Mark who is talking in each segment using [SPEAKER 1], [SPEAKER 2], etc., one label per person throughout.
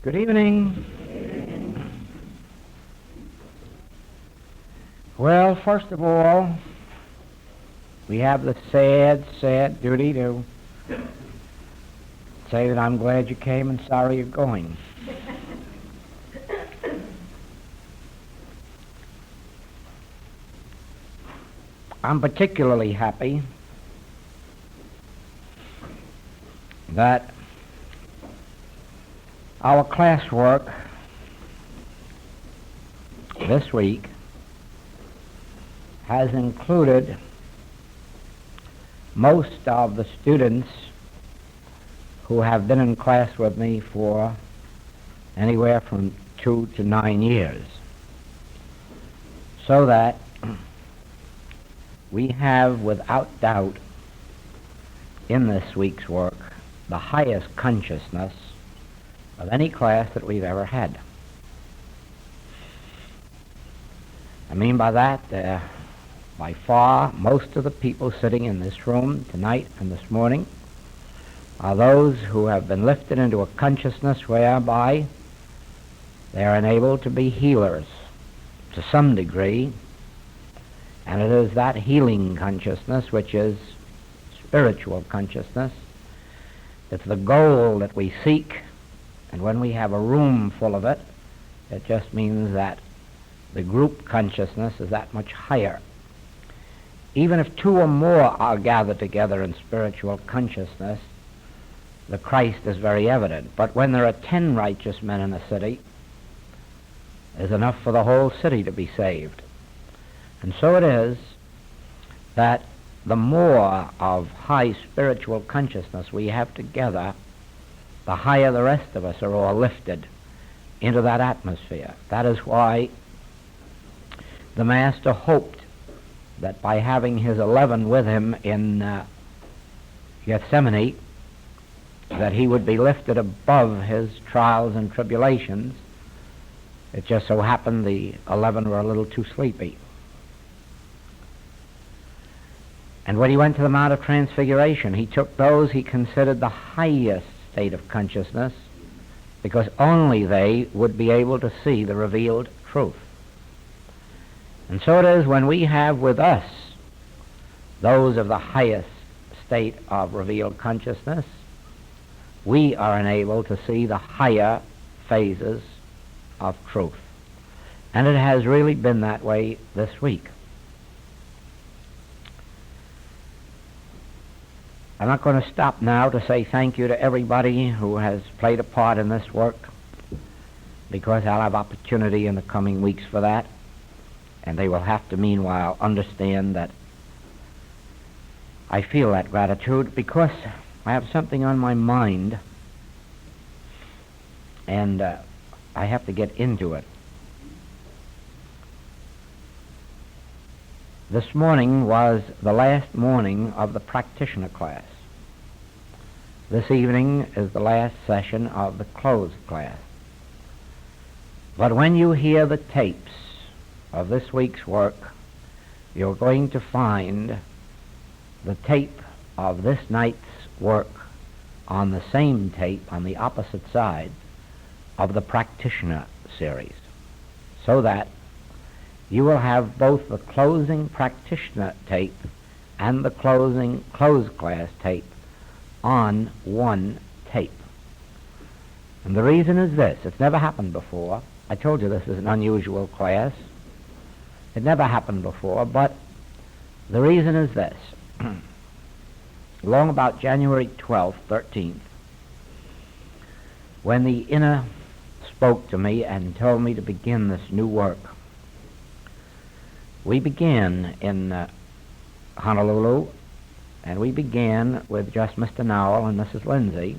[SPEAKER 1] Good evening. Well, first of all, we have the sad duty to say that I'm glad you came and sorry you're going. I'm particularly happy that our classwork this week has included most of the students who have been in class with me for anywhere from 2 to 9 years, so that we have without doubt in this week's work the highest consciousness of any class that we've ever had. I mean by that, by far, most of the people sitting in this room tonight and this morning are those who have been lifted into a consciousness whereby they are enabled to be healers to some degree, and it is that healing consciousness, which is spiritual consciousness, that's the goal that we seek. And when we have a room full of it, it just means that the group consciousness is that much higher. Even if 2 or more are gathered together in spiritual consciousness, the Christ is very evident. But when there are 10 righteous men in a city, there's enough for the whole city to be saved. And so it is that the more of high spiritual consciousness we have together, the higher the rest of us are all lifted into that atmosphere. That is why the Master hoped that by having his 11 with him in Gethsemane, that he would be lifted above his trials and tribulations. It just so happened the 11 were a little too sleepy. And when he went to the Mount of Transfiguration, he took those he considered the highest state of consciousness, because only they would be able to see the revealed truth. And so it is when we have with us those of the highest state of revealed consciousness, we are enabled to see the higher phases of truth. And it has really been that way this week. I'm not going to stop now to say thank you to everybody who has played a part in this work, because I'll have opportunity in the coming weeks for that, and they will have to meanwhile understand that I feel that gratitude because I have something on my mind and I have to get into it. This morning was the last morning of the Practitioner class. This evening is the last session of the closed class. But when you hear the tapes of this week's work, you're going to find the tape of this night's work on the same tape on the opposite side of the Practitioner series, so that you will have both the closing Practitioner tape and the closing closed class tape on one tape. And the reason is this: it's never happened before. I told you this is an unusual class. It never happened before, but the reason is this. Along about January 12th, 13th, when the inner spoke to me and told me to begin this new work, we began in Honolulu, and we began with just Mr. Nowell and Mrs. Lindsay,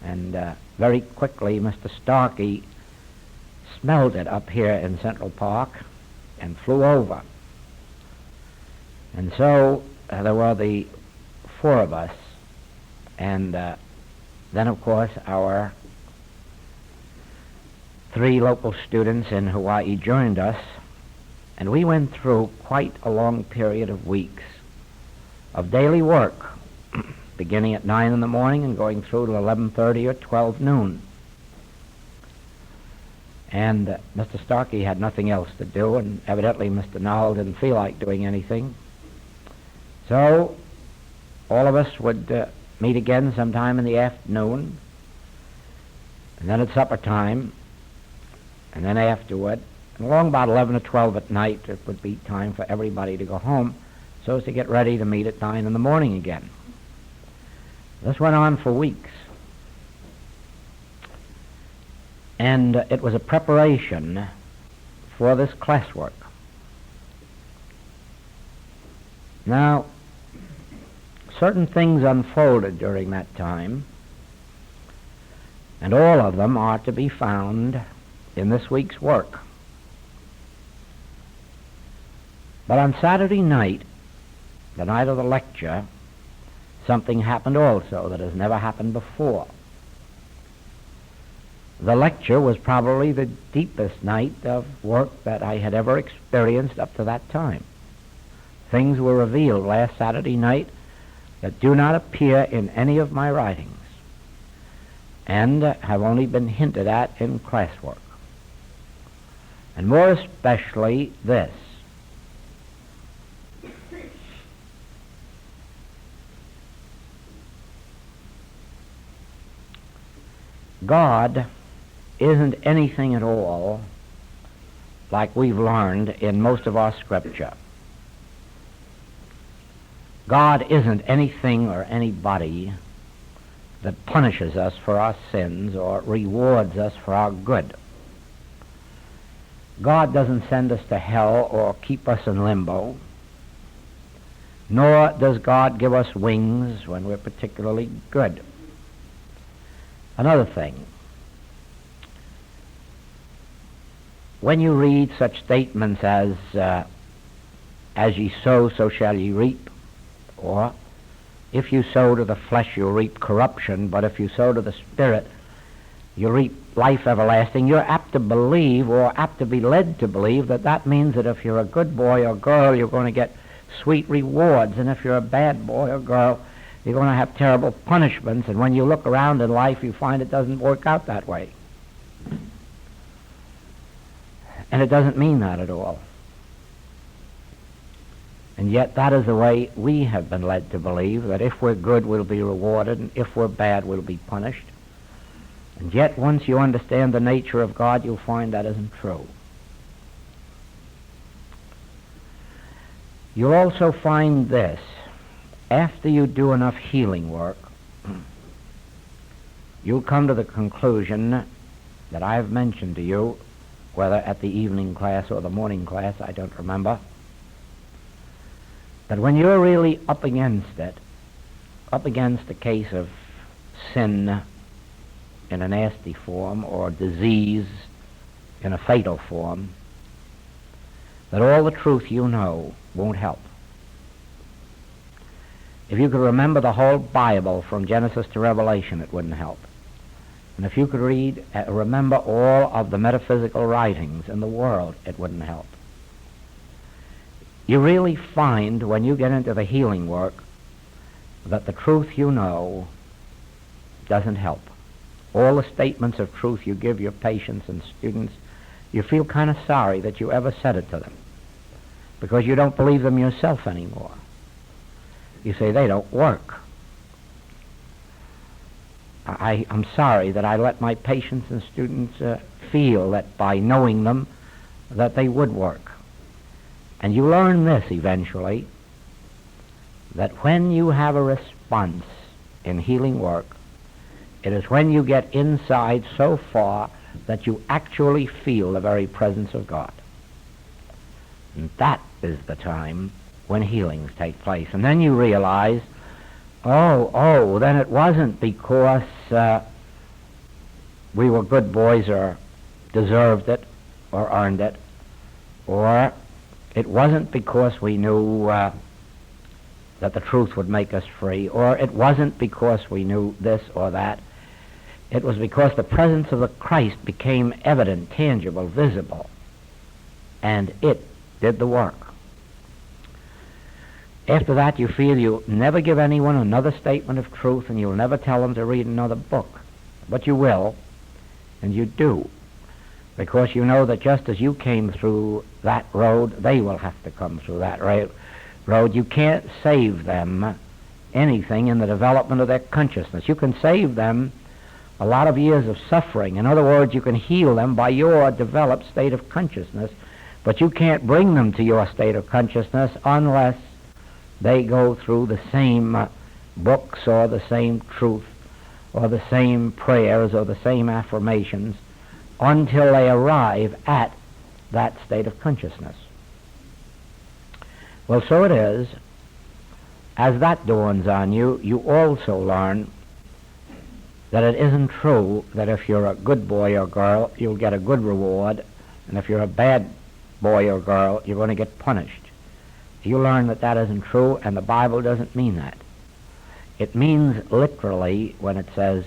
[SPEAKER 1] and very quickly Mr. Starkey smelled it up here in Central Park and flew over. And so there were the 4 of us, and then of course our 3 local students in Hawaii joined us, and we went through quite a long period of weeks of daily work, beginning at 9 in the morning and going through to 11:30 or 12 noon. And Mr. Starkey had nothing else to do, and evidently Mr. Nowell didn't feel like doing anything. So all of us would meet again sometime in the afternoon, and then at supper time, and then afterward. And along about 11 or 12 at night, it would be time for everybody to go home so as to get ready to meet at 9 in the morning again. This went on for weeks. And it was a preparation for this classwork. Now, certain things unfolded during that time, and all of them are to be found in this week's work. But on Saturday night, the night of the lecture, something happened also that has never happened before. The lecture was probably the deepest night of work that I had ever experienced up to that time. Things were revealed last Saturday night that do not appear in any of my writings and have only been hinted at in classwork. And more especially this. God isn't anything at all like we've learned in most of our scripture. God isn't anything or anybody that punishes us for our sins or rewards us for our good. God doesn't send us to hell or keep us in limbo, nor does God give us wings when we're particularly good. Another thing, when you read such statements as ye sow, so shall ye reap, or if you sow to the flesh, you'll reap corruption, but if you sow to the Spirit, you reap life everlasting, you're apt to believe, or apt to be led to believe, that that means that if you're a good boy or girl, you're going to get sweet rewards, and if you're a bad boy or girl, you're going to have terrible punishments, and when you look around in life, you find it doesn't work out that way. And it doesn't mean that at all. And yet that is the way we have been led to believe, that if we're good, we'll be rewarded, and if we're bad, we'll be punished. And yet once you understand the nature of God, you'll find that isn't true. You'll also find this. After you do enough healing work, you'll come to the conclusion that I've mentioned to you, whether at the evening class or the morning class, I don't remember, that when you're really up against it, up against a case of sin in a nasty form or disease in a fatal form, that all the truth you know won't help. If you could remember the whole Bible from Genesis to Revelation, it wouldn't help. And if you could remember all of the metaphysical writings in the world, it wouldn't help. You really find, when you get into the healing work, that the truth you know doesn't help. All the statements of truth you give your patients and students, you feel kind of sorry that you ever said it to them, because you don't believe them yourself anymore. You say, they don't work. I'm sorry that I let my patients and students feel that by knowing them, that they would work. And you learn this eventually, that when you have a response in healing work, it is when you get inside so far that you actually feel the very presence of God. And that is the time when healings take place. And then you realize, then it wasn't because we were good boys or deserved it or earned it, or it wasn't because we knew that the truth would make us free, or it wasn't because we knew this or that. It was because the presence of the Christ became evident, tangible, visible, and it did the work. After that, you feel you'll never give anyone another statement of truth, and you'll never tell them to read another book. But you will, and you do, because you know that just as you came through that road, they will have to come through that road. You can't save them anything in the development of their consciousness. You can save them a lot of years of suffering. In other words, you can heal them by your developed state of consciousness, but you can't bring them to your state of consciousness unless they go through the same books or the same truth or the same prayers or the same affirmations until they arrive at that state of consciousness. Well, so it is, as that dawns on you, you also learn that it isn't true that if you're a good boy or girl, you'll get a good reward, and if you're a bad boy or girl, you're going to get punished. You learn that that isn't true, and the Bible doesn't mean that. It means literally, when it says,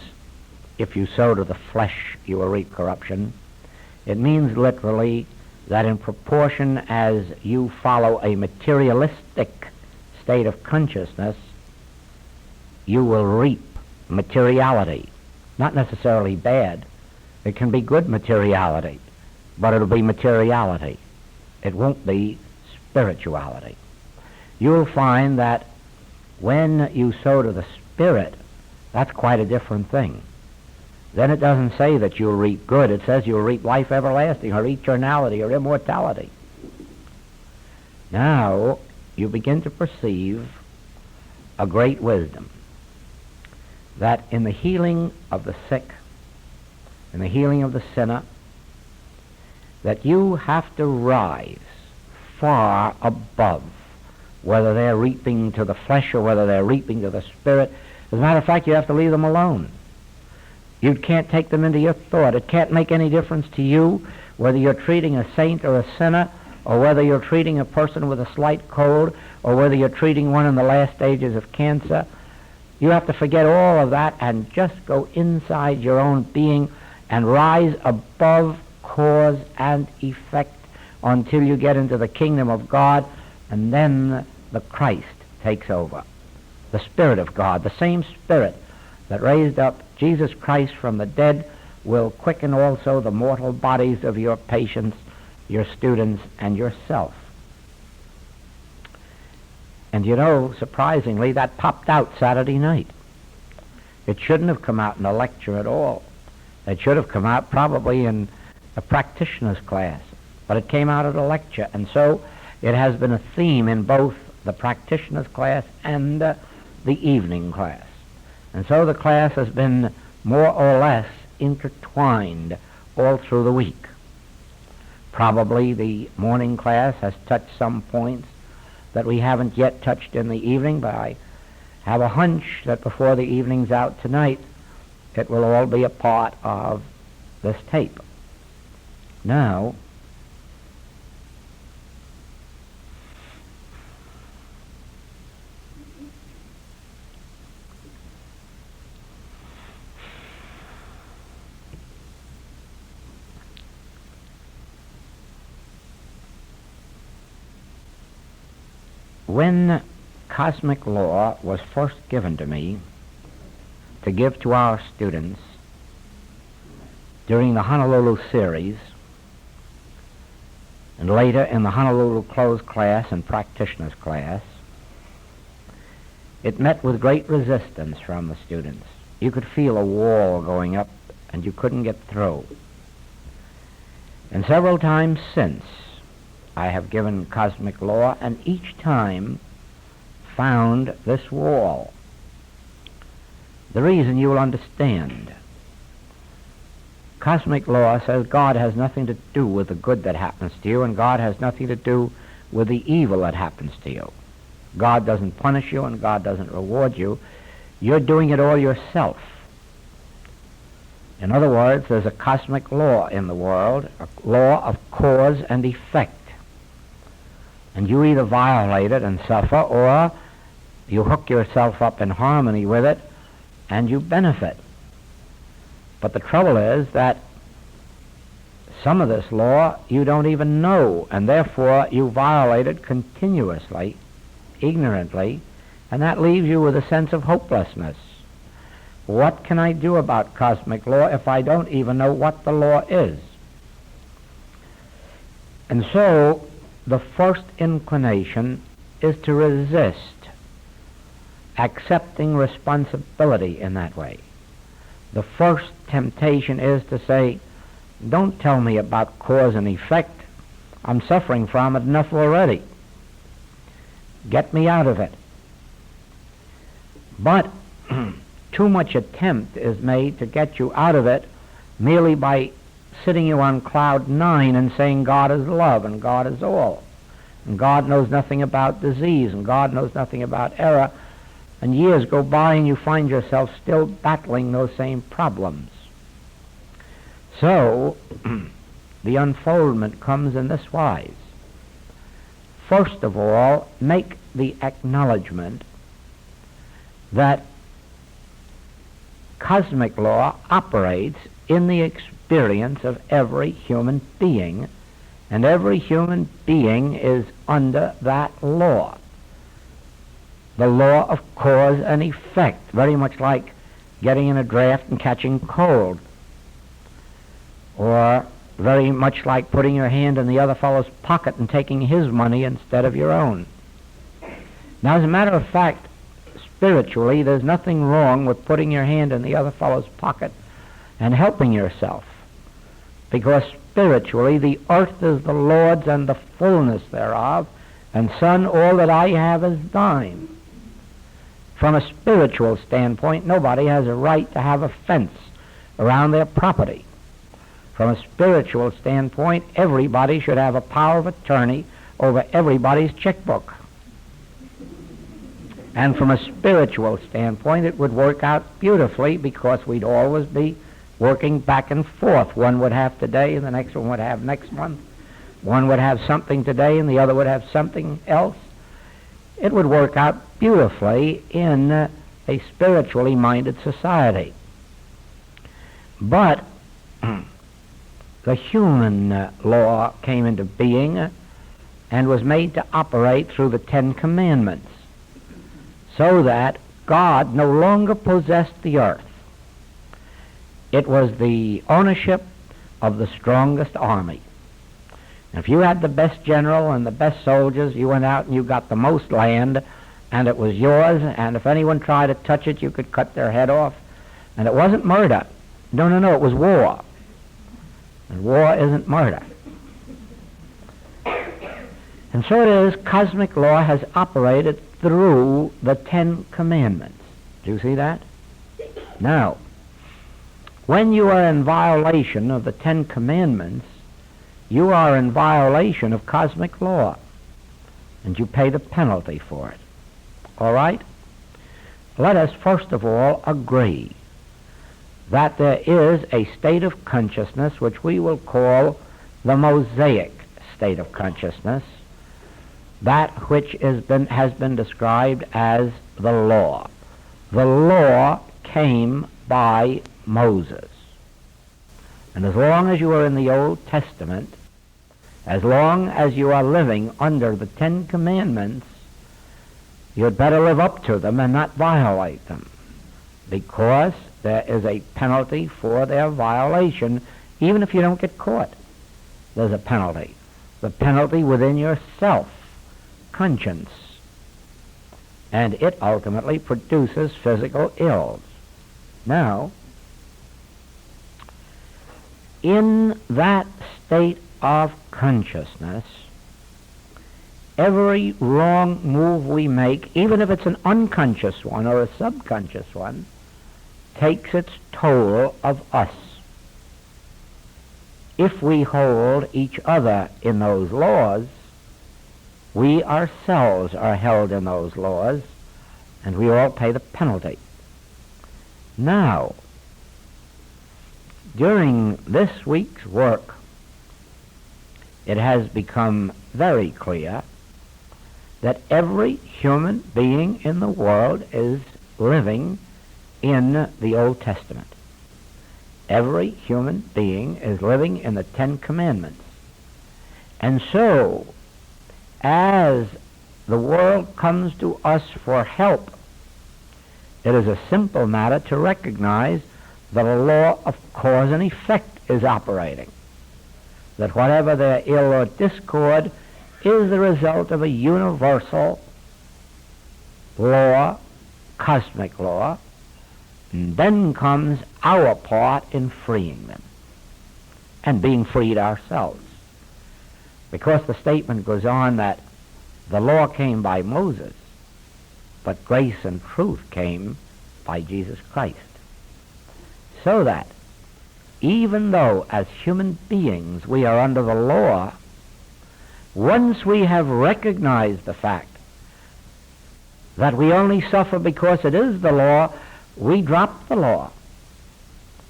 [SPEAKER 1] if you sow to the flesh, you will reap corruption, it means literally that in proportion as you follow a materialistic state of consciousness, you will reap materiality. Not necessarily bad. It can be good materiality, but it'll be materiality. It won't be spirituality. You'll find that when you sow to the Spirit, that's quite a different thing. Then it doesn't say that you'll reap good. It says you'll reap life everlasting or eternality or immortality. Now you begin to perceive a great wisdom, that in the healing of the sick, in the healing of the sinner, that you have to rise far above whether they're reaping to the flesh or whether they're reaping to the Spirit. As a matter of fact, you have to leave them alone. You can't take them into your thought. It can't make any difference to you whether you're treating a saint or a sinner, or whether you're treating a person with a slight cold, or whether you're treating one in the last stages of cancer. You have to forget all of that and just go inside your own being and rise above cause and effect until you get into the kingdom of God, and then the Christ takes over. The Spirit of God, the same Spirit that raised up Jesus Christ from the dead, will quicken also the mortal bodies of your patients, your students, and yourself. And you know, surprisingly, that popped out Saturday night. It shouldn't have come out in a lecture at all. It should have come out probably in a practitioner's class, but it came out at a lecture, and so it has been a theme in both the practitioner's class and the evening class. And so the class has been more or less intertwined all through the week. Probably the morning class has touched some points that we haven't yet touched in the evening, but I have a hunch that before the evening's out tonight, it will all be a part of this tape. Now, when cosmic law was first given to me to give to our students during the Honolulu series, and later in the Honolulu closed class and practitioner's class, it met with great resistance from the students. You could feel a wall going up and you couldn't get through. And several times since, I have given cosmic law, and each time found this wall. The reason you will understand. Cosmic law says God has nothing to do with the good that happens to you, and God has nothing to do with the evil that happens to you. God doesn't punish you, and God doesn't reward you. You're doing it all yourself. In other words, there's a cosmic law in the world, a law of cause and effect. And you either violate it and suffer, or you hook yourself up in harmony with it and you benefit. But the trouble is that some of this law you don't even know, and therefore you violate it continuously, ignorantly, and that leaves you with a sense of hopelessness. What can I do about cosmic law if I don't even know what the law is? And so the first inclination is to resist accepting responsibility in that way. The first temptation is to say, don't tell me about cause and effect. I'm suffering from it enough already. Get me out of it. But too much attempt is made to get you out of it merely by sitting you on cloud 9 and saying God is love and God is all. And God knows nothing about disease and God knows nothing about error. And years go by and you find yourself still battling those same problems. So the unfoldment comes in this wise. First of all, make the acknowledgement that cosmic law operates in the experience of every human being, and every human being is under that law. The law of cause and effect, very much like getting in a draft and catching cold, or very much like putting your hand in the other fellow's pocket and taking his money instead of your own. Now, as a matter of fact, spiritually, there's nothing wrong with putting your hand in the other fellow's pocket and helping yourself, because spiritually the earth is the Lord's and the fullness thereof, and son, all that I have is thine. From a spiritual standpoint, nobody has a right to have a fence around their property. From a spiritual standpoint, everybody should have a power of attorney over everybody's checkbook. And from a spiritual standpoint, it would work out beautifully, because we'd always be working back and forth. One would have today and the next one would have next month. One would have something today and the other would have something else. It would work out beautifully in a spiritually minded society. But the human law came into being and was made to operate through the 10 Commandments, so that God no longer possessed the earth. It was the ownership of the strongest army. If you had the best general and the best soldiers, you went out and you got the most land, and it was yours, and if anyone tried to touch it, you could cut their head off. And it wasn't murder. No, it was war. And war isn't murder. And so it is, cosmic law has operated through the 10 Commandments. Do you see that? Now, when you are in violation of the 10 Commandments, you are in violation of cosmic law, and you pay the penalty for it. All right? Let us first of all agree that there is a state of consciousness which we will call the Mosaic state of consciousness, that which has been described as the law. The law came by Moses. And as long as you are in the Old Testament, as long as you are living under the 10 Commandments, you'd better live up to them and not violate them, because there is a penalty for their violation. Even if you don't get caught, there's a penalty. The penalty within yourself, conscience. And it ultimately produces physical ills. Now, in that state of consciousness, every wrong move we make, even if it's an unconscious one or a subconscious one, takes its toll of us. If we hold each other in those laws, we ourselves are held in those laws, and we all pay the penalty. Now, during this week's work, it has become very clear that every human being in the world is living in the Old Testament. Every human being is living in the 10 Commandments. And so, as the world comes to us for help, it is a simple matter to recognize that a law of cause and effect is operating. that whatever their ill or discord is the result of a universal law, cosmic law, and then comes our part in freeing them and being freed ourselves. Because the statement goes on that the law came by Moses, but grace and truth came by Jesus Christ. So that even though as human beings we are under the law, once we have recognized the fact that we only suffer because it is the law, we drop the law.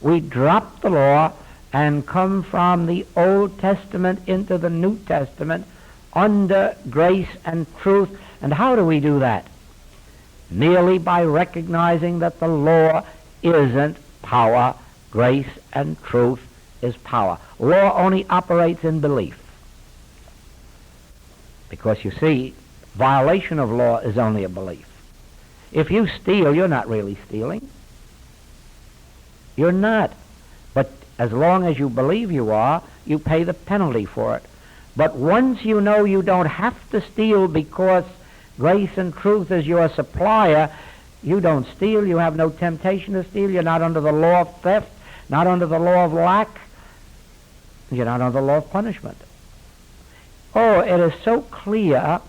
[SPEAKER 1] We drop the law and come from the Old Testament into the New Testament under grace and truth. And how do we do that? Merely by recognizing that the law isn't power. Grace and truth is power. Law only operates in belief. Because you see, violation of law is only a belief. If you steal, you're not really stealing. You're not. But as long as you believe you are, you pay the penalty for it. But once you know you don't have to steal because grace and truth is your supplier, you don't steal, you have no temptation to steal, you're not under the law of theft, not under the law of lack, you're not under the law of punishment. Oh, it is so clear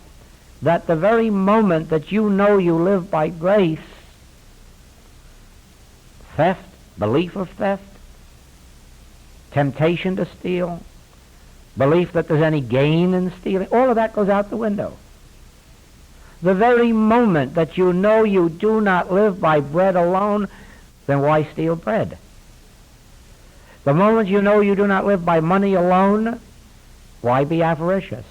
[SPEAKER 1] that the very moment that you know you live by grace, theft, belief of theft, temptation to steal, belief that there's any gain in stealing, all of that goes out the window. The very moment that you know you do not live by bread alone, then why steal bread? The moment you know you do not live by money alone, why be avaricious?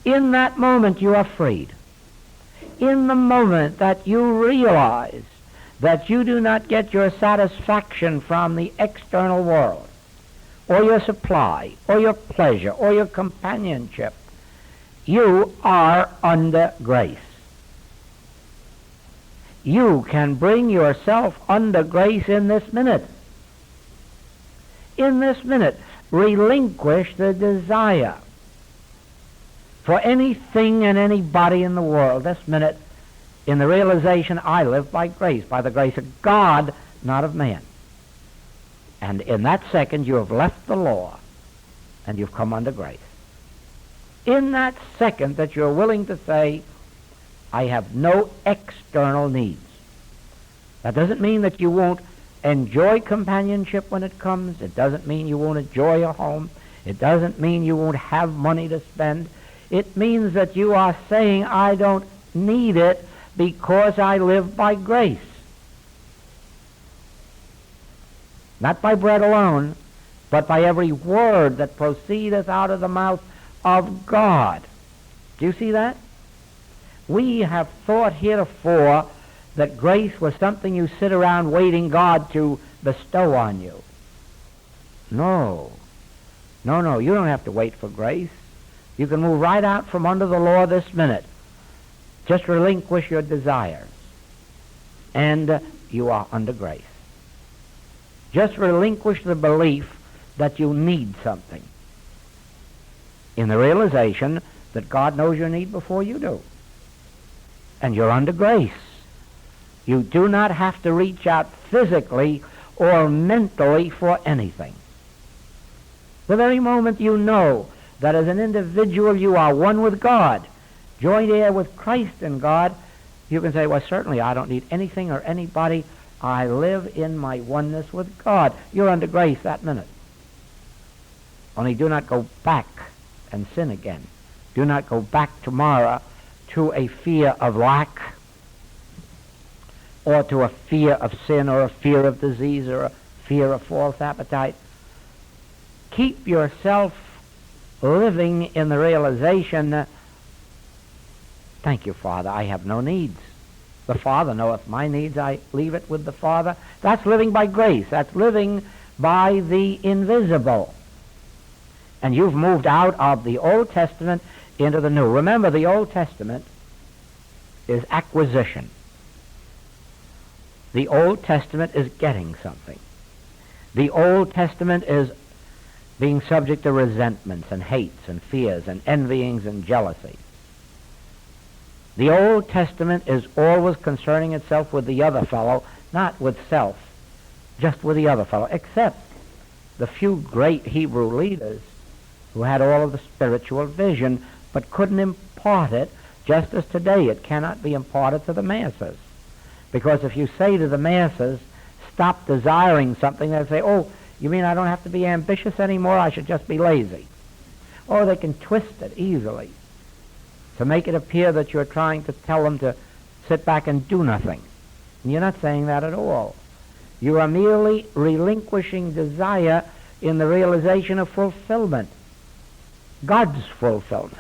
[SPEAKER 1] In that moment you are freed. In the moment that you realize that you do not get your satisfaction from the external world, or your supply, or your pleasure, or your companionship, you are under grace. You can bring yourself under grace in this minute. In this minute, relinquish the desire for anything and anybody in the world. This minute, in the realization, I live by grace, by the grace of God, not of man. And in that second, you have left the law, and you've come under grace. In that second that you're willing to say, I have no external needs. That doesn't mean that you won't enjoy companionship when it comes. It doesn't mean you won't enjoy a home. It doesn't mean you won't have money to spend. It means that you are saying, I don't need it because I live by grace. Not by bread alone, but by every word that proceedeth out of the mouth of God. Do you see that? We have thought heretofore that grace was something you sit around waiting God to bestow on you. No. No, you don't have to wait for grace. You can move right out from under the law this minute. Just relinquish your desires, and you are under grace. Just relinquish the belief that you need something, in the realization that God knows your need before you do. And you're under grace. You do not have to reach out physically or mentally for anything. The very moment you know that as an individual you are one with God, joint heir with Christ in God, you can say, well, certainly I don't need anything or anybody. I live in my oneness with God. You're under grace that minute. Only do not go back and sin again. Do not go back tomorrow to a fear of lack, or to a fear of sin, or a fear of disease, or a fear of false appetite. Keep yourself living in the realization, thank you, Father, I have no needs. The Father knoweth my needs, I leave it with the Father. That's living by grace. That's living by the invisible. And you've moved out of the Old Testament into the New. Remember, the Old Testament is acquisition. The Old Testament is getting something. The Old Testament is being subject to resentments and hates and fears and envyings and jealousies. The Old Testament is always concerning itself with the other fellow, not with self, just with the other fellow, except the few great Hebrew leaders who had all of the spiritual vision but couldn't impart it, just as today it cannot be imparted to the masses. Because if you say to the masses, stop desiring something, they'll say, oh, you mean I don't have to be ambitious anymore? I should just be lazy. Or they can twist it easily to make it appear that you're trying to tell them to sit back and do nothing. And you're not saying that at all. You are merely relinquishing desire in the realization of fulfillment, God's fulfillment.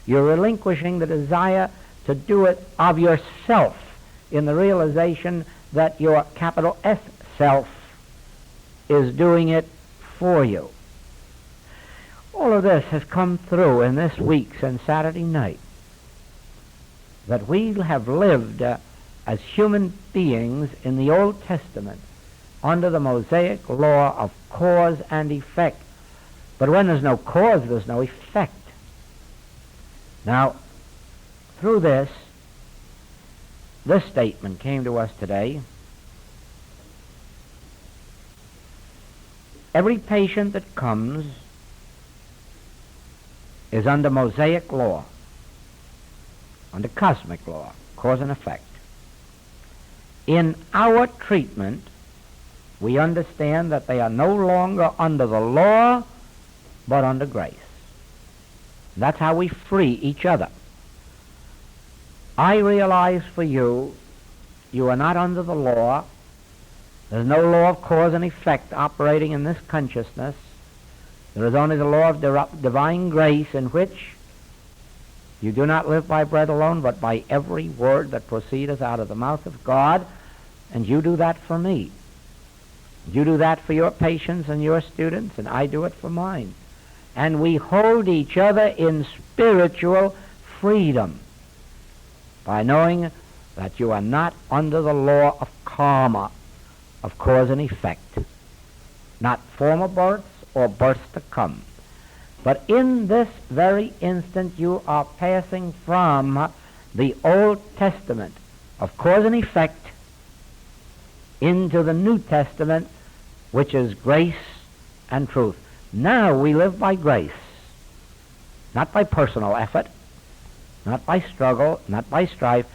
[SPEAKER 1] You're relinquishing the desire to do it of yourself in the realization that your capital S self is doing it for you. All of this has come through in this week since Saturday night, that we have lived as human beings in the Old Testament under the Mosaic law of cause and effect. But when there's no cause, there's no effect. Now, through this statement came to us today. Every patient that comes is under Mosaic law, under cosmic law, cause and effect. In our treatment, we understand that they are no longer under the law, but under grace. That's how we free each other. I realize for you, you are not under the law. There's no law of cause and effect operating in this consciousness. There is only the law of divine grace, in which you do not live by bread alone, but by every word that proceedeth out of the mouth of God. And you do that for me. You do that for your patients and your students, and I do it for mine. And we hold each other in spiritual freedom by knowing that you are not under the law of karma, of cause and effect, not former births or births to come. But in this very instant you are passing from the Old Testament of cause and effect into the New Testament, which is grace and truth. Now we live by grace, not by personal effort, not by struggle, not by strife.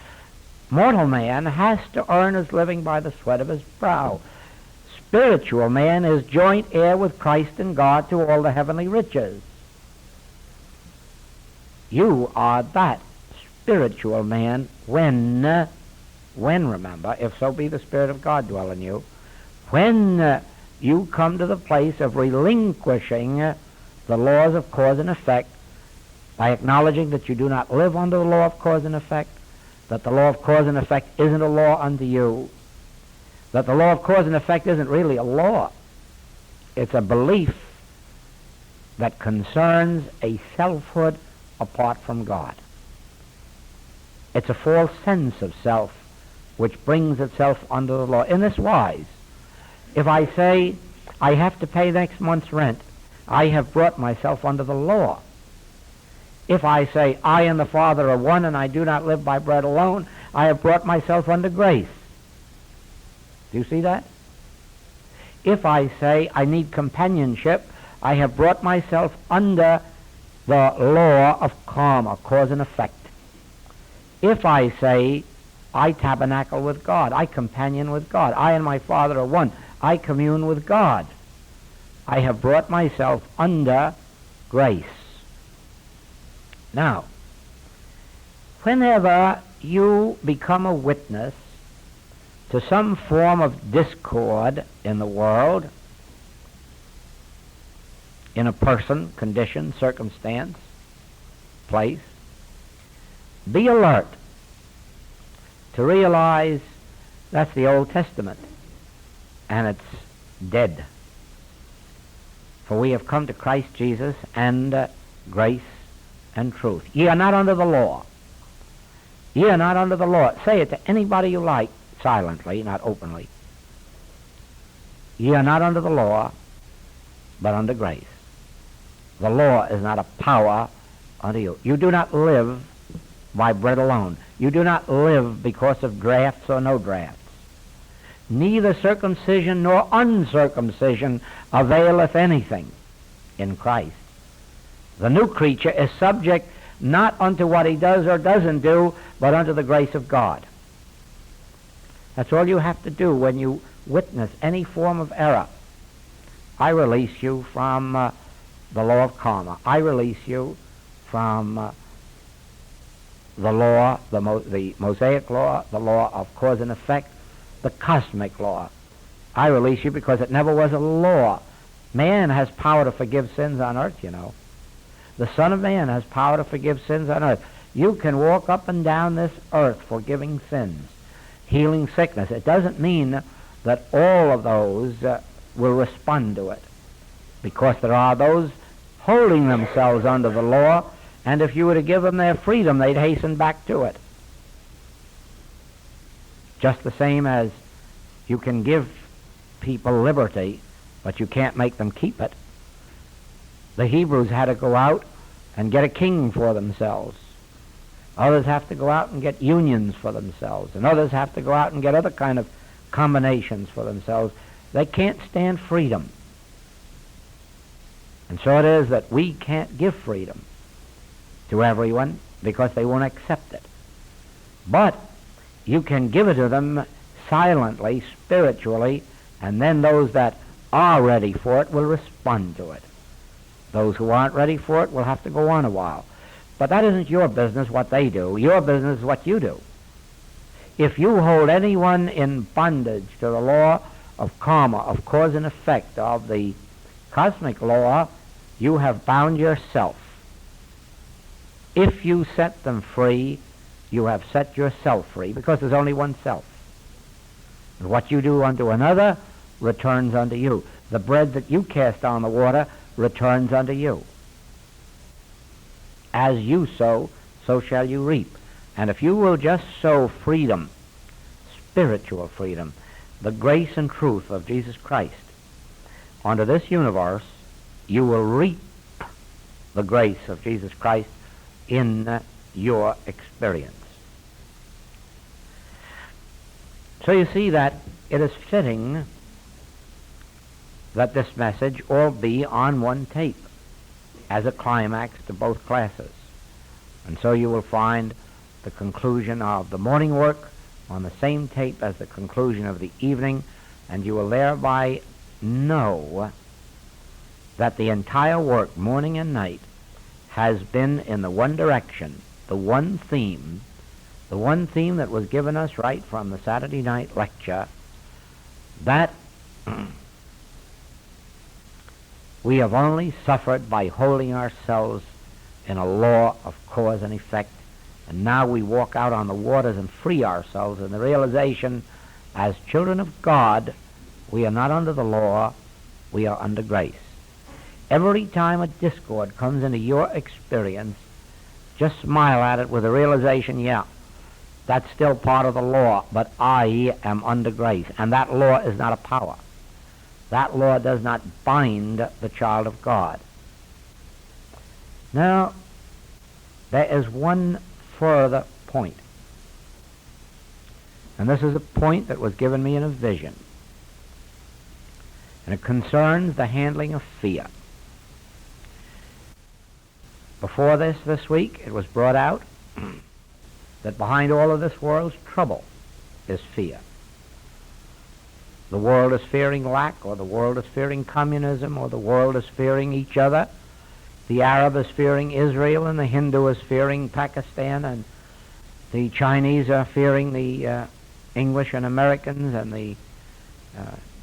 [SPEAKER 1] Mortal man has to earn his living by the sweat of his brow. Spiritual man is joint heir with Christ and God to all the heavenly riches. You are that spiritual man when remember, if so be the Spirit of God dwell in you, when you come to the place of relinquishing the laws of cause and effect by acknowledging that you do not live under the law of cause and effect, that the law of cause and effect isn't a law unto you, that the law of cause and effect isn't really a law. It's a belief that concerns a selfhood apart from God. It's a false sense of self which brings itself under the law. In this wise, if I say I have to pay next month's rent, I have brought myself under the law. If I say I and the Father are one and I do not live by bread alone, I have brought myself under grace. Do you see that? If I say I need companionship, I have brought myself under the law of karma, cause and effect. If I say I tabernacle with God, I companion with God, I and my Father are one, I commune with God, I have brought myself under grace. Now, whenever you become a witness to some form of discord in the world, in a person, condition, circumstance, place, be alert to realize that's the Old Testament, and it's dead. For we have come to Christ Jesus and grace and truth. Ye are not under the law. Ye are not under the law. Say it to anybody you like, silently, not openly. Ye are not under the law, but under grace. The law is not a power unto you. You do not live by bread alone. You do not live because of drafts or no drafts. Neither circumcision nor uncircumcision availeth anything in Christ. The new creature is subject not unto what he does or doesn't do, but unto the grace of God. That's all you have to do when you witness any form of error. I release you from the law of karma. I release you from the law, the Mosaic law, the law of cause and effect, the cosmic law. I release you because it never was a law. Man has power to forgive sins on earth, you know. The Son of Man has power to forgive sins on earth. You can walk up and down this earth forgiving sins, healing sickness. It doesn't mean that all of those will respond to it, because there are those holding themselves under the law, and if you were to give them their freedom, they'd hasten back to it. Just the same as you can give people liberty, but you can't make them keep it. The Hebrews had to go out and get a king for themselves. Others have to go out and get unions for themselves, and others have to go out and get other kind of combinations for themselves. They can't stand freedom. And so it is that we can't give freedom to everyone because they won't accept it. But you can give it to them silently, spiritually, and then those that are ready for it will respond to it. Those who aren't ready for it will have to go on a while. But that isn't your business what they do. Your business is what you do. If you hold anyone in bondage to the law of karma, of cause and effect, of the cosmic law, you have bound yourself. If you set them free, you have set yourself free, because there's only one self. And what you do unto another returns unto you. The bread that you cast on the water returns unto you. As you sow, so shall you reap. And if you will just sow freedom, spiritual freedom, the grace and truth of Jesus Christ onto this universe, you will reap the grace of Jesus Christ in your experience. So you see that it is fitting that this message all be on one tape as a climax to both classes. And so you will find the conclusion of the morning work on the same tape as the conclusion of the evening, and you will thereby know that the entire work, morning and night, has been in the one direction, the one theme that was given us right from the Saturday night lecture, that we have only suffered by holding ourselves in a law of cause and effect, and now we walk out on the waters and free ourselves in the realization, as children of God, we are not under the law, we are under grace. Every time a discord comes into your experience, just smile at it with the realization, yeah, that's still part of the law, but I am under grace, and that law is not a power. That law does not bind the child of God. Now, there is one further point, and this is a point that was given me in a vision, and it concerns the handling of fear. Before this week, it was brought out that behind all of this world's trouble is fear. The world is fearing lack, or the world is fearing communism, or the world is fearing each other. The Arab is fearing Israel, and the Hindu is fearing Pakistan, and the Chinese are fearing the English and Americans, and the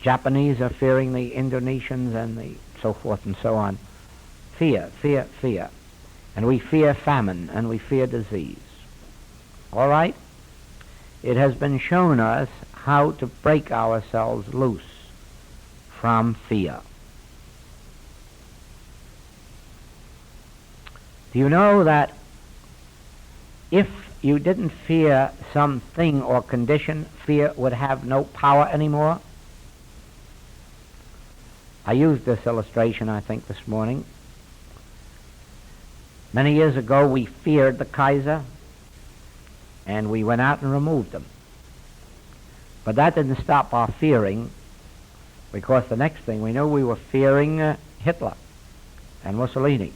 [SPEAKER 1] Japanese are fearing the Indonesians, and the so forth and so on. Fear, fear, fear. And we fear famine, and we fear disease. All right? It has been shown us how to break ourselves loose from fear. Do you know that if you didn't fear something or condition, fear would have no power anymore? I used this illustration, I think, this morning. Many years ago we feared the Kaiser, and we went out and removed him. But that didn't stop our fearing, because the next thing we knew, we were fearing Hitler and Mussolini.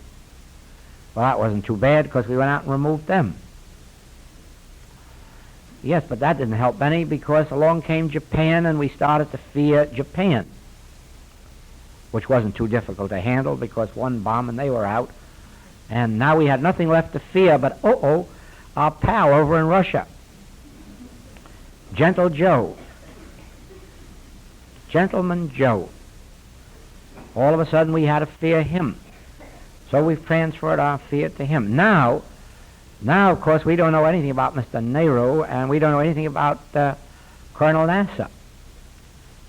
[SPEAKER 1] Well, that wasn't too bad, because we went out and removed them. Yes, but that didn't help any, because along came Japan, and we started to fear Japan, which wasn't too difficult to handle, because one bomb and they were out. And now we had nothing left to fear but, our pal over in Russia, Gentle Joe. Gentleman Joe. All of a sudden we had to fear him. So we've transferred our fear to him. Now, of course, we don't know anything about Mr. Nehru, and we don't know anything about Colonel Nasser.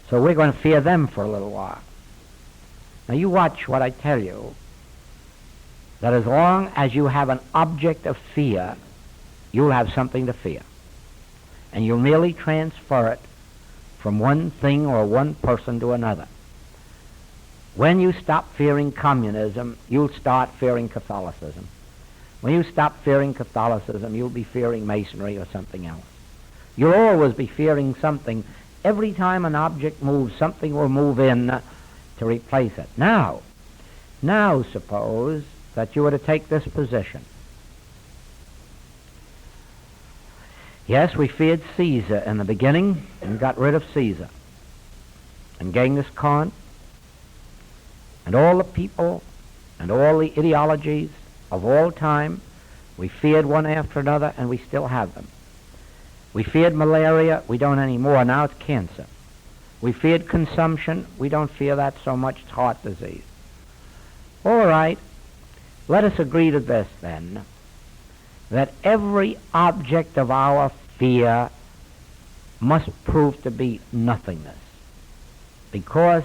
[SPEAKER 1] So we're going to fear them for a little while. Now you watch what I tell you, that as long as you have an object of fear, you'll have something to fear. And you'll merely transfer it from one thing or one person to another. When you stop fearing communism, you'll start fearing Catholicism. When you stop fearing Catholicism, you'll be fearing Masonry or something else. You'll always be fearing something. Every time an object moves, something will move in to replace it. Now suppose that you were to take this position. Yes, we feared Caesar in the beginning and got rid of Caesar. And Genghis Khan and all the people and all the ideologies of all time, we feared one after another, and we still have them. We feared malaria, we don't anymore. Now it's cancer. We feared consumption, we don't fear that so much. It's heart disease. All right, let us agree to this then, that every object of our fear must prove to be nothingness, because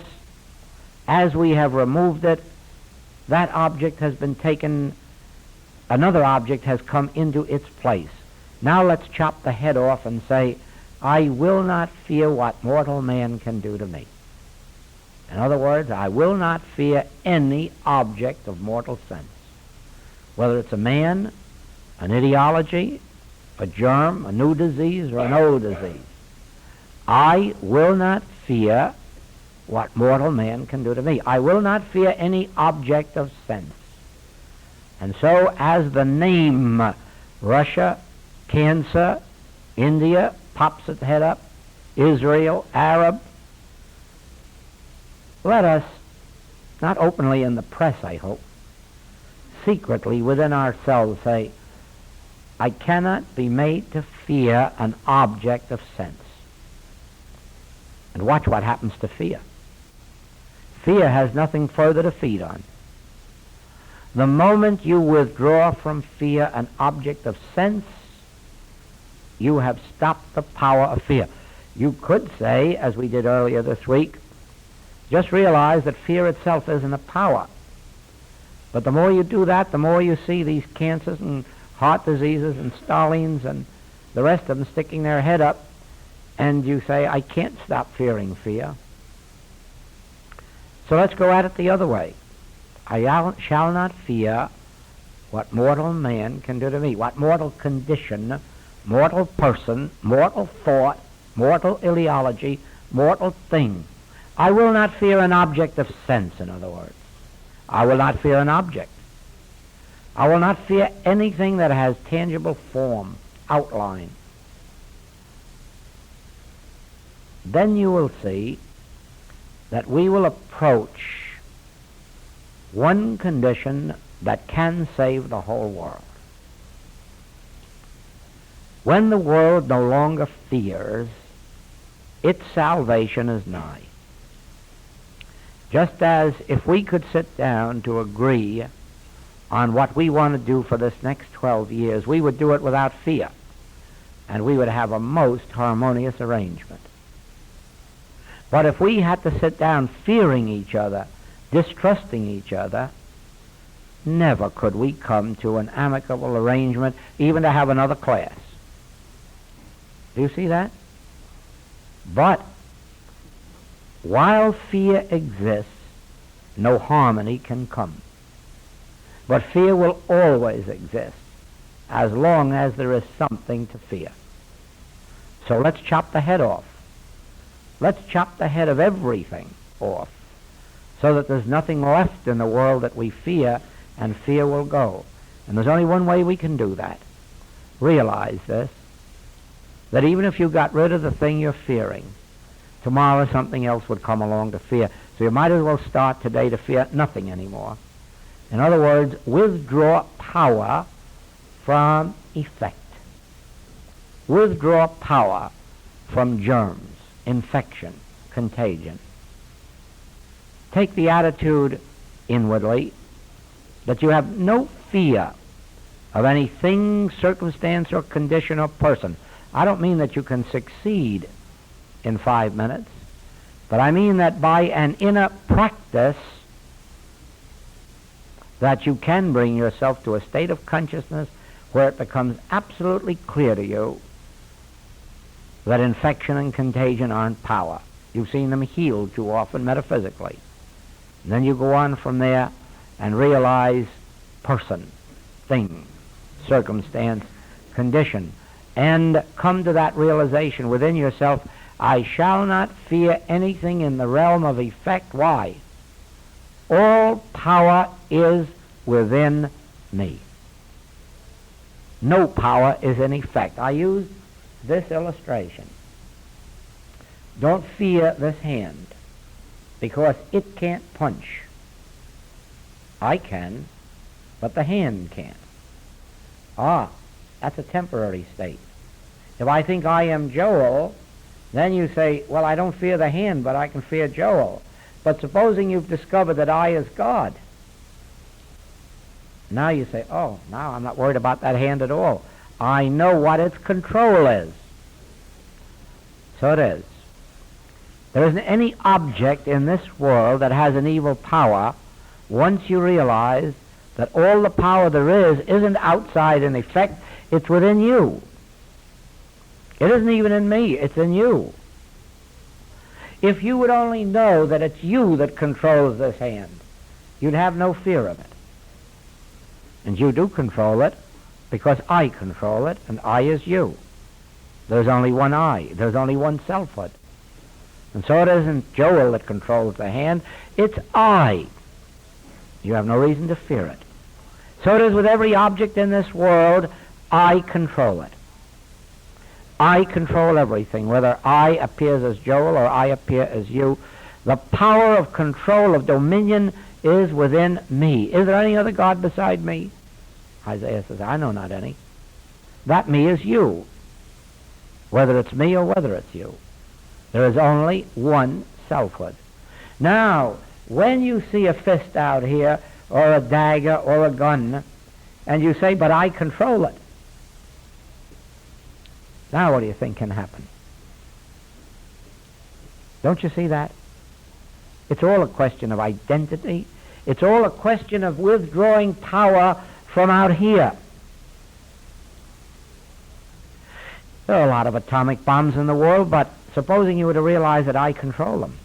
[SPEAKER 1] as we have removed it, that object has been taken, another object has come into its place. Now let's chop the head off and say, I will not fear what mortal man can do to me. In other words, I will not fear any object of mortal sense, whether it's a man, an ideology, a germ, a new disease, or an old disease. I will not fear what mortal man can do to me. I will not fear any object of sense. And so as the name Russia, cancer, India pops its head up, Israel, Arab, let us, not openly in the press, I hope, secretly within ourselves say, I cannot be made to fear an object of sense. And watch what happens to fear. Fear has nothing further to feed on. The moment you withdraw from fear an object of sense, you have stopped the power of fear. You could say, as we did earlier this week, just realize that fear itself isn't a power. But the more you do that, the more you see these cancers and heart diseases and Stalins and the rest of them sticking their head up, and you say, I can't stop fearing fear. So let's go at it the other way. I shall not fear what mortal man can do to me, what mortal condition, mortal person, mortal thought, mortal ideology, mortal thing. I will not fear an object of sense, in other words. I will not fear an object. I will not fear anything that has tangible form, outline. Then you will see that we will approach one condition that can save the whole world. When the world no longer fears, its salvation is nigh. Just as if we could sit down to agree on what we want to do for this next 12 years, we would do it without fear, and we would have a most harmonious arrangement. But if we had to sit down fearing each other, distrusting each other, never could we come to an amicable arrangement, even to have another class. Do you see that? But while fear exists, no harmony can come. But fear will always exist as long as there is something to fear. So let's chop the head off. Let's chop the head of everything off so that there's nothing left in the world that we fear, and fear will go. And there's only one way we can do that. Realize this, that even if you got rid of the thing you're fearing, tomorrow something else would come along to fear. So you might as well start today to fear nothing anymore. In other words, withdraw power from effect. Withdraw power from germs, infection, contagion. Take the attitude inwardly that you have no fear of anything, circumstance, or condition, or person. I don't mean that you can succeed in 5 minutes, but I mean that by an inner practice that you can bring yourself to a state of consciousness where it becomes absolutely clear to you that infection and contagion aren't power. You've seen them healed too often metaphysically. And then you go on from there and realize person, thing, circumstance, condition, and come to that realization within yourself, I shall not fear anything in the realm of effect. Why? All power is within me. No power is in effect. I use this illustration. Don't fear this hand because it can't punch. I can, but the hand can't. That's a temporary state. If I think I am Joel, then you say, well, I don't fear the hand, but I can fear Joel. But supposing you've discovered that I is God, now you say, oh, now I'm not worried about that hand at all. I know what its control is. So it is. There isn't any object in this world that has an evil power once you realize that all the power there is isn't outside in effect, it's within you. It isn't even in me, it's in you. If you would only know that it's you that controls this hand, you'd have no fear of it. And you do control it because I control it, and I is you. There's only one I. There's only one selfhood. And so it isn't Joel that controls the hand, it's I. You have no reason to fear it. So it is with every object in this world, I control it. I control everything, whether I appears as Joel or I appear as you. The power of control, of dominion, is within me. Is there any other God beside me? Isaiah says, I know not any. That me is you, whether it's me or whether it's you. There is only one selfhood. Now, when you see a fist out here, or a dagger, or a gun, and you say, but I control it, now what do you think can happen? Don't you see that? It's all a question of identity. It's all a question of withdrawing power from out here. There are a lot of atomic bombs in the world, but supposing you were to realize that I control them.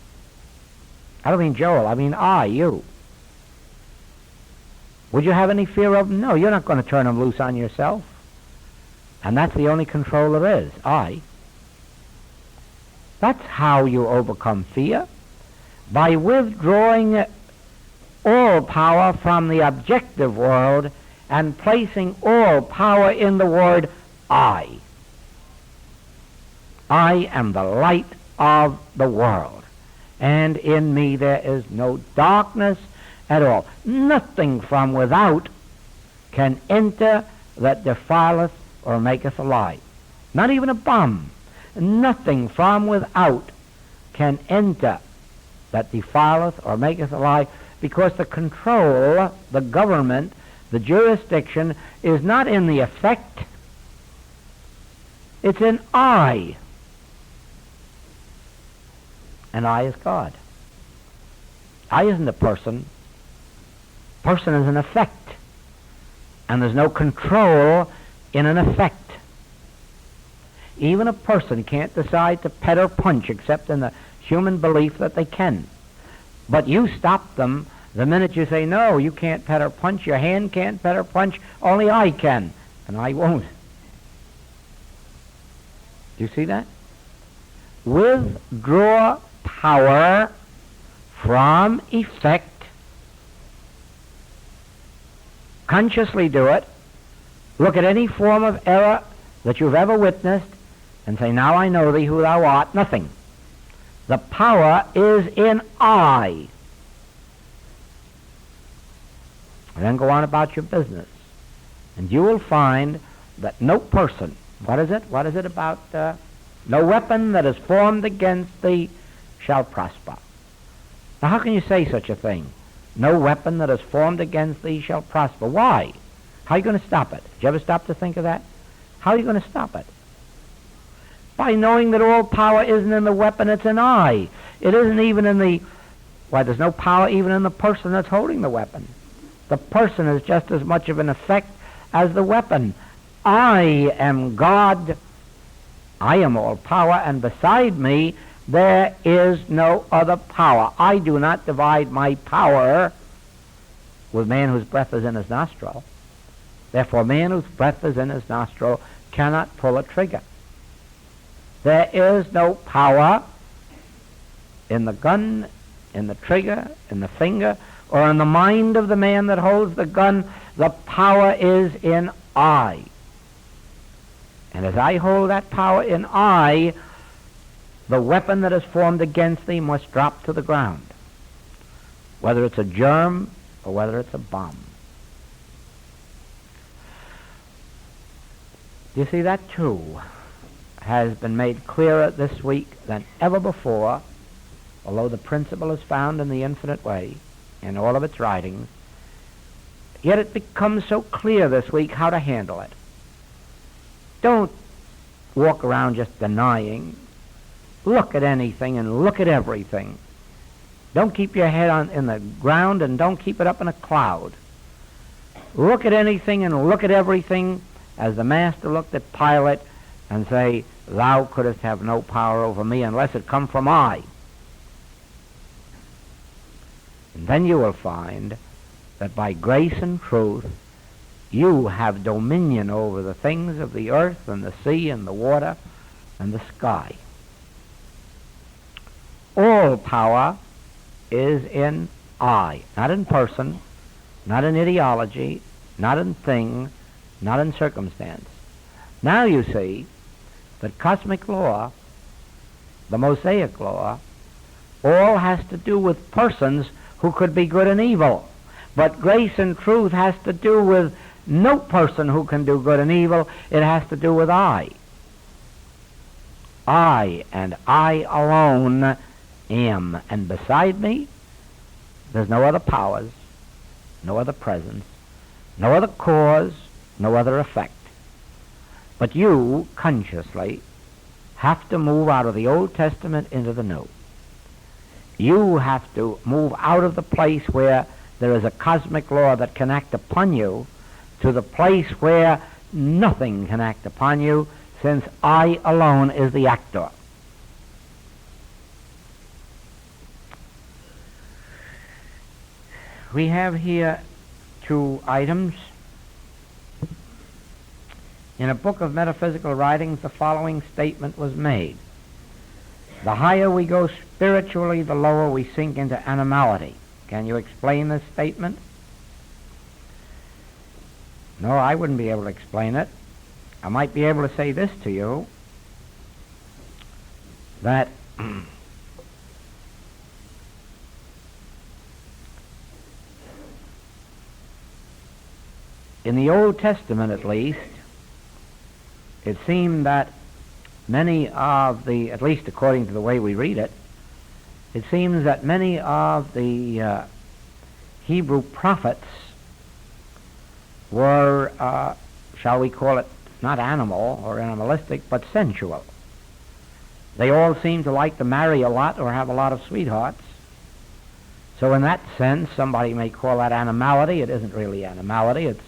[SPEAKER 1] I don't mean Joel, I mean I, you. Would you have any fear of them? No, you're not going to turn them loose on yourself. And that's the only control there is, I. That's how you overcome fear, by withdrawing all power from the objective world and placing all power in the word I. I am the light of the world, and in me there is no darkness at all. Nothing from without can enter that defileth or maketh alive. Not even a bomb. Nothing from without can enter that defileth or maketh alive, because the control, the government, the jurisdiction is not in the effect. It's in I. And I is God. I isn't a person. Person is an effect. And there's no control in an effect. Even a person can't decide to pet or punch except in the human belief that they can. But you stop them The minute you say, no, you can't pet or punch, your hand can't pet or punch, only I can, and I won't. Do you see that? Withdraw power from effect. Consciously do it. Look at any form of error that you've ever witnessed and say, now I know thee who thou art. Nothing. The power is in I. And then go on about your business. And you will find that no person, what is it about, no weapon that is formed against thee shall prosper. Now how can you say such a thing? No weapon that is formed against thee shall prosper. Why? How are you going to stop it? Did you ever stop to think of that? How are you going to stop it? By knowing that all power isn't in the weapon, it's in I. It isn't even in the... Why, there's no power even in the person that's holding the weapon. The person is just as much of an effect as the weapon. I am God. I am all power, and beside me there is no other power. I do not divide my power with man whose breath is in his nostril. Therefore, man whose breath is in his nostril cannot pull a trigger. There is no power in the gun, in the trigger, in the finger, or in the mind of the man that holds the gun. The power is in I. And as I hold that power in I, the weapon that is formed against thee must drop to the ground, whether it's a germ or whether it's a bomb. You see, that too has been made clearer this week than ever before, although the principle is found in the infinite way in all of its writings. Yet it becomes so clear this week how to handle it. Don't walk around just denying. Look at anything and look at everything. Don't keep your head in the ground, and don't keep it up in a cloud. Look at anything and look at everything as the master looked at Pilate and say, thou couldst have no power over me unless it come from I. And then you will find that by grace and truth you have dominion over the things of the earth and the sea and the water and the sky. All power is in I, not in person, not in ideology, not in thing, not in circumstance. Now you see that cosmic law, the Mosaic law, all has to do with persons who could be good and evil. But grace and truth has to do with no person who can do good and evil. It has to do with I. I and I alone am. And beside me, there's no other powers, no other presence, no other cause, no other effect. But you, consciously, have to move out of the Old Testament into the New. You have to move out of the place where there is a cosmic law that can act upon you to the place where nothing can act upon you, since I alone is the actor. We have here two items. In a book of metaphysical writings, the following statement was made. The higher we go spiritually, the lower we sink into animality. Can you explain this statement? No, I wouldn't be able to explain it. I might be able to say this to you, that in the Old Testament, at least, it seemed that many of the, at least according to the way we read it, it seems that many of the Hebrew prophets were, shall we call it, not animal or animalistic, but sensual. They all seemed to like to marry a lot or have a lot of sweethearts. So in that sense, somebody may call that animality. It isn't really animality. It's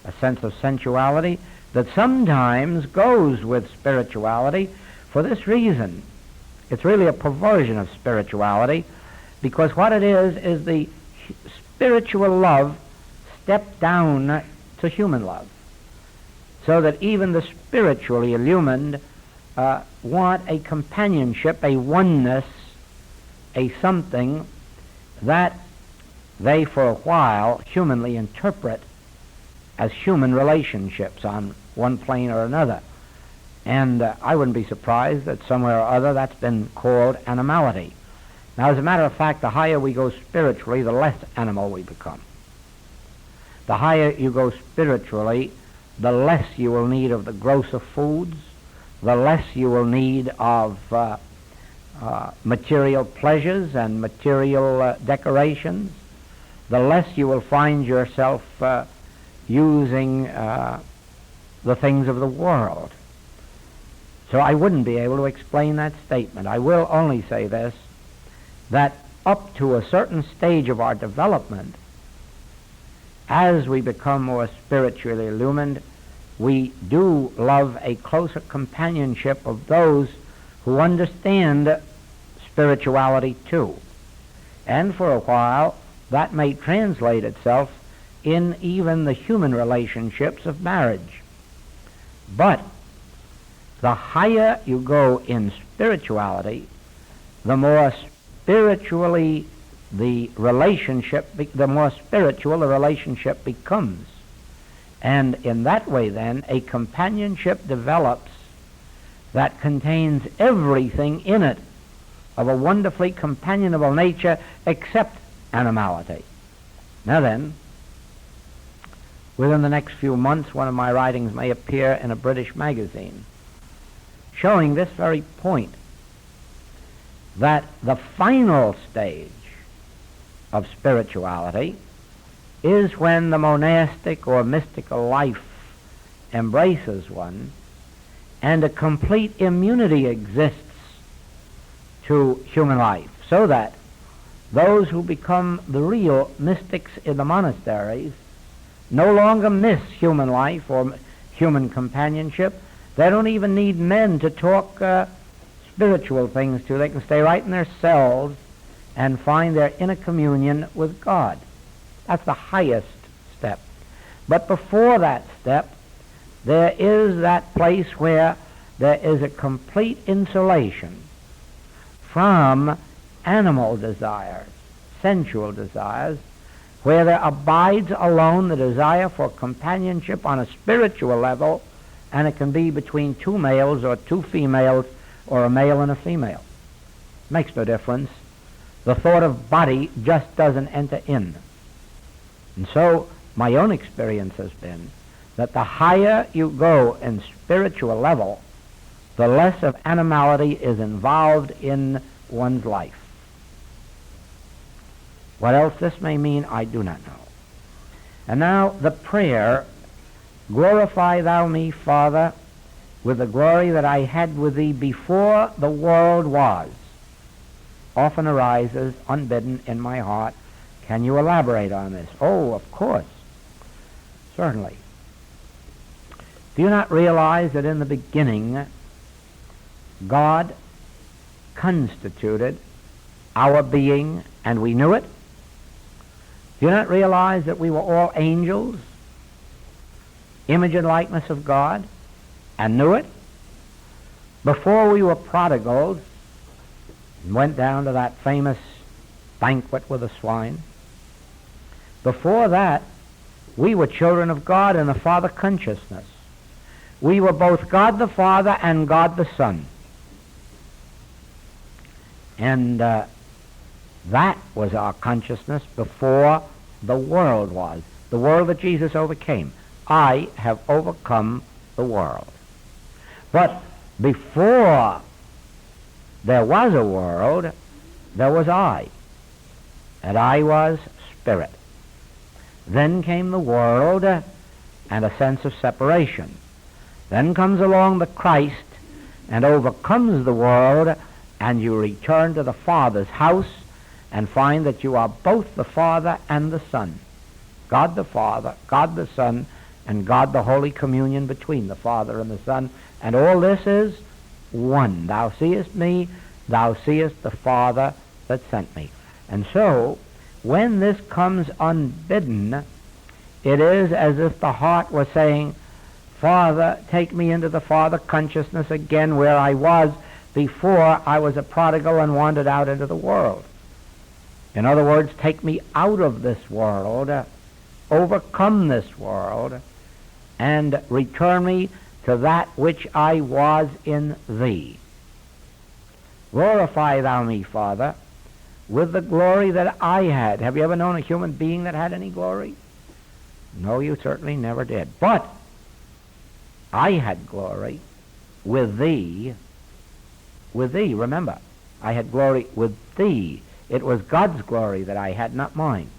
[SPEAKER 1] a sense of sensuality that sometimes goes with spirituality for this reason. It's really a perversion of spirituality, because what it is the spiritual love stepped down to human love, so that even the spiritually illumined want a companionship, a oneness, a something that they for a while humanly interpret as human relationships on one plane or another. And I wouldn't be surprised that somewhere or other that's been called animality. Now, as a matter of fact, the higher we go spiritually, the less animal we become. The higher you go spiritually, the less you will need of the grosser foods, the less you will need of material pleasures and material decorations, the less you will find yourself using the things of the world. So I wouldn't be able to explain that statement. I will only say this, that up to a certain stage of our development, as we become more spiritually illumined, we do love a closer companionship of those who understand spirituality too. And for a while, that may translate itself in even the human relationships of marriage. But the higher you go in spirituality, the more spiritually the more spiritual the relationship becomes. And in that way, then, a companionship develops that contains everything in it of a wonderfully companionable nature except animality. Now then, within the next few months, one of my writings may appear in a British magazine showing this very point, that the final stage of spirituality is when the monastic or mystical life embraces one, and a complete immunity exists to human life, so that those who become the real mystics in the monasteries no longer miss human life or human companionship. They don't even need men to talk spiritual things to. They can stay right in their cells and find their inner communion with God. That's the highest step. But before that step, there is that place where there is a complete insulation from animal desires, sensual desires, where there abides alone the desire for companionship on a spiritual level, and it can be between two males or two females or a male and a female. Makes no difference. The thought of body just doesn't enter in. And so my own experience has been that the higher you go in spiritual level, the less of animality is involved in one's life. What else this may mean, I do not know. And now the prayer, glorify thou me, Father, with the glory that I had with thee before the world was, often arises unbidden in my heart. Can you elaborate on this? Oh, of course. Certainly. Do you not realize that in the beginning, God constituted our being, and we knew it? Do you not realize that we were all angels, image and likeness of God, and knew it? Before we were prodigals and went down to that famous banquet with the swine, before that, we were children of God in the Father consciousness. We were both God the Father and God the Son. And that was our consciousness before the world was, the world that Jesus overcame. I have overcome the world. But before there was a world, there was I, and I was spirit. Then came the world and a sense of separation. Then comes along the Christ and overcomes the world, and you return to the Father's house and find that you are both the Father and the Son. God the Father, God the Son, and God the Holy Communion between the Father and the Son. And all this is one. Thou seest me, thou seest the Father that sent me. And so when this comes unbidden, it is as if the heart was saying, Father, take me into the Father consciousness again where I was before I was a prodigal and wandered out into the world. In other words, take me out of this world, overcome this world, and return me to that which I was in thee. Glorify thou me, Father, with the glory that I had. Have you ever known a human being that had any glory? No, you certainly never did. But I had glory with thee. With thee, remember, I had glory with thee. It was God's glory that I had, not mine.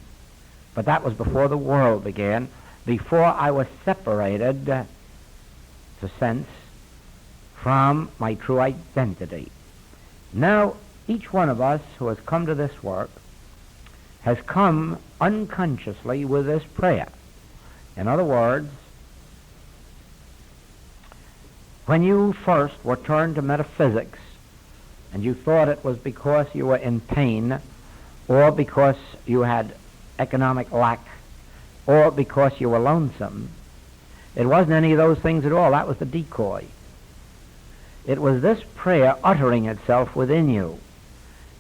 [SPEAKER 1] But that was before the world began, before I was separated, to sense, from my true identity. Now, each one of us who has come to this work has come unconsciously with this prayer. In other words, when you first were turned to metaphysics and you thought it was because you were in pain or because you had economic lack or because you were lonesome, it wasn't any of those things at all. That was the decoy. It was this prayer uttering itself within you,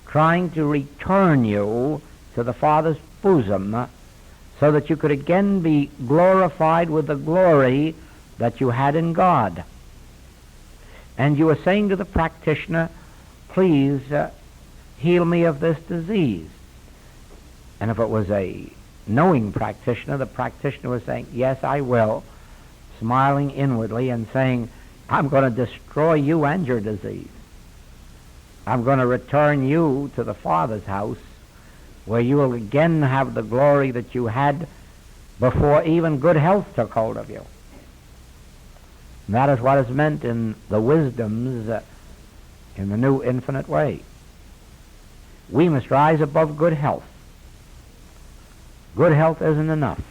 [SPEAKER 1] trying to return you to the Father's bosom so that you could again be glorified with the glory that you had in God. And you were saying to the practitioner, please heal me of this disease. And if it was a knowing practitioner, the practitioner was saying, yes, I will, smiling inwardly and saying, I'm going to destroy you and your disease. I'm going to return you to the Father's house where you will again have the glory that you had before even good health took hold of you. And that is what is meant in the wisdoms in the new infinite way. We must rise above good health. Good health isn't enough.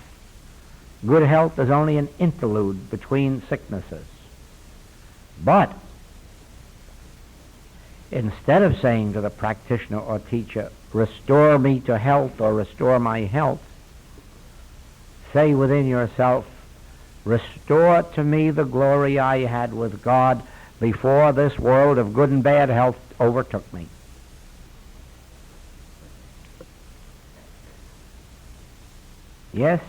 [SPEAKER 1] Good health is only an interlude between sicknesses. But instead of saying to the practitioner or teacher, restore me to health or restore my health, say within yourself, restore to me the glory I had with God before this world of good and bad health overtook me. Yes,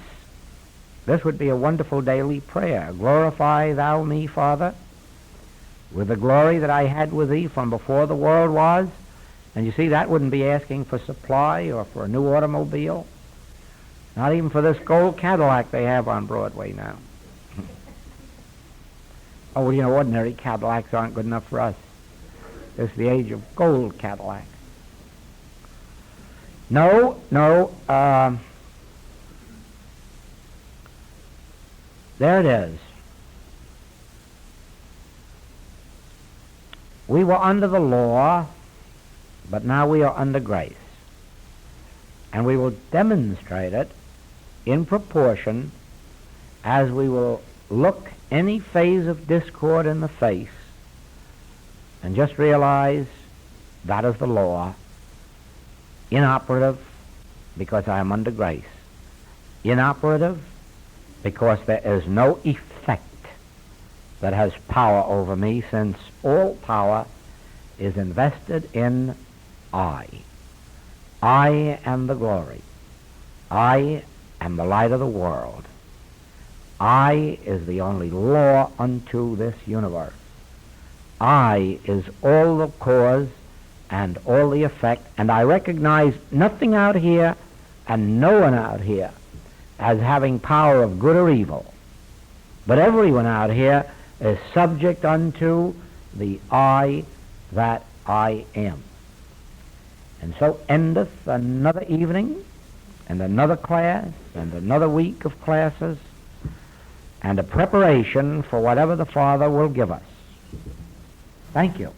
[SPEAKER 1] this would be a wonderful daily prayer. Glorify thou me, Father, with the glory that I had with thee from before the world was. And you see, that wouldn't be asking for supply or for a new automobile. Not even for this gold Cadillac they have on Broadway now. Oh, you know, ordinary Cadillacs aren't good enough for us. It's the age of gold Cadillacs. No, there it is. We were under the law, but now we are under grace. And we will demonstrate it in proportion as we will look any phase of discord in the face and just realize that is the law. Inoperative because I am under grace. Inoperative because there is no effect that has power over me, since all power is invested in I. I am the glory. I am the light of the world. I is the only law unto this universe. I is all the cause and all the effect, and I recognize nothing out here and no one out here as having power of good or evil. But everyone out here is subject unto the I that I am. And so endeth another evening, and another class, and another week of classes, and a preparation for whatever the Father will give us. Thank you.